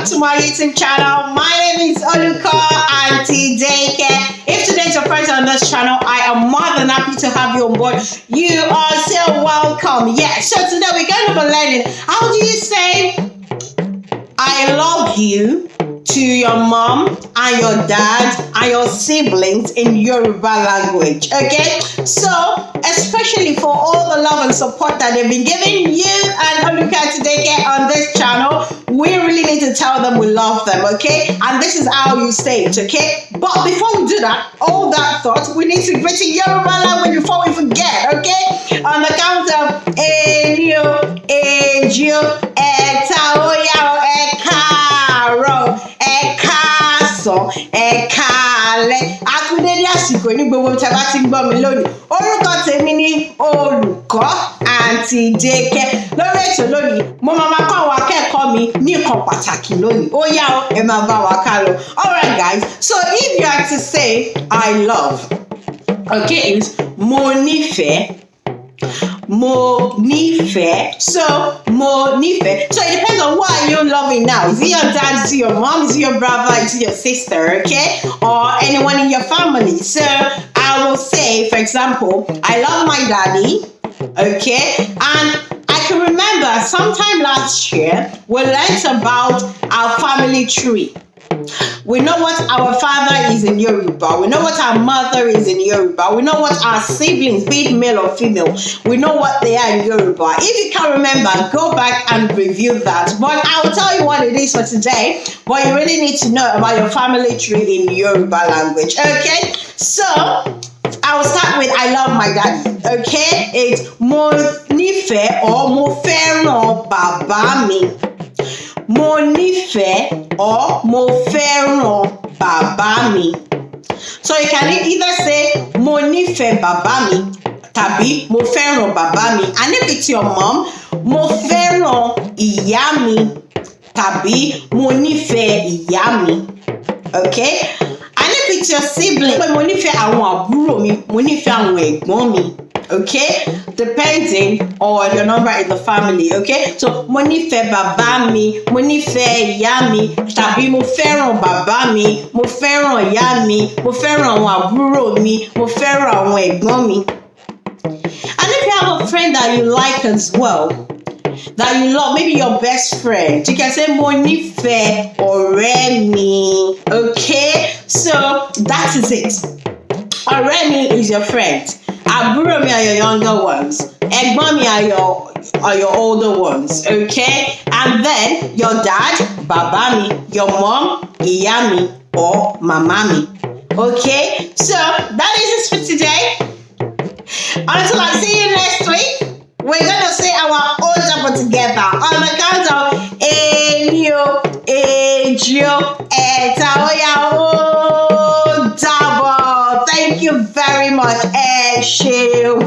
back to my YouTube channel. My name is Oluko Auntie Daycare. If today's your first on this channel, I am more than happy to have you on board. You are so welcome. Yeah, so today we're going to be learning how do you say I love you to your mom and your dad and your siblings in Yoruba language, okay? So, especially for all the love and support that they've been giving you and Oluka today on this channel, we really need to tell them we love them, okay? And this is how you say it, okay? But before we do that, all that thought, we need to greet in Yoruba language before we forget, okay? On the count of Enio, Ejo, Eta, Oya, Ekaro, Ekaso, Ekale. Akudede àsìkò ní gbogbo tí a bá ti ń gbọ́ mi lónìí. Orúkọ tèmi ni Olùkọ́ Auntie Daycare. Lórí ètò lónìí, mo máa kọ́ àwọn akẹ́kọ̀ọ́ mi ní nǹkan pàtàkì lónìí. Ó yá o, ẹ máa bá wa ká lọ. Alright guys, so if you are to say I love, okay, it's mo nífẹ̀ẹ́. Mo nífẹ̀ẹ́. So, mo nífẹ̀ẹ́. So, it depends on what are you loving now. Is it your dad? Is it your mom? Is it your brother? Is it your sister? Okay? Or anyone in your family. So, I will say, for example, I love my daddy. Okay? And I can remember sometime last year, we learned about our family tree. We know what our father is in Yoruba. We know what our mother is in Yoruba. We know what our siblings, be it male or female, we know what they are in Yoruba. If you can't remember, go back and review that. But I'll tell you what it is for today. But you really need to know about your family tree in Yoruba language. Okay? So, I will start with I love my daddy. Okay? It's mo nífẹ̀ẹ́ or mo fẹ́ràn bàbá mi. Mo nífẹ̀ẹ́ or mo fẹ́ràn bàbá mi. So you can either say mo nífẹ̀ẹ́ bàbá mi tàbí mo fẹ́ràn bàbá mi. And if it's your mom, mo fẹ́ràn ìyá mi tàbí mo nífẹ̀ẹ́ ìyá mi. Okay? And if it's your sibling, mo nífẹ̀ẹ́ àwọn àbúrò mi, mo nífẹ̀ẹ́ àwọn ẹ̀gbọ́n mi. Okay, depending on your number in the family. Okay, so mo nífẹ̀ẹ́ bàbá mi, mo nífẹ̀ẹ́ ìyá mi, tàbí mo fẹ́ràn bàbá mi, mo fẹ́ràn ìyá mi, mo fẹ́ràn àwọn àbúrò mi, mo fẹ́ràn àwọn ẹ̀gbọ́n mi. And if you have a friend that you like as well, that you love, maybe your best friend, you can say mo nífẹ̀ẹ́ ọ̀rẹ́ mi. Okay, so that is it. Ọ̀rẹ́ mi is your friend. Àbúrò mi are your younger ones. Ẹ̀gbọ́n mi are your older ones, okay? And then your dad, bàbá mi, your mom, ìyá mi, or màmá mi. Okay? So that is it for today. Until I see you next week, we're gonna say our old number together on the count of Enio, Ejo, Eta, Oya, O, double. Thank you very much. Ẹ ṣeun.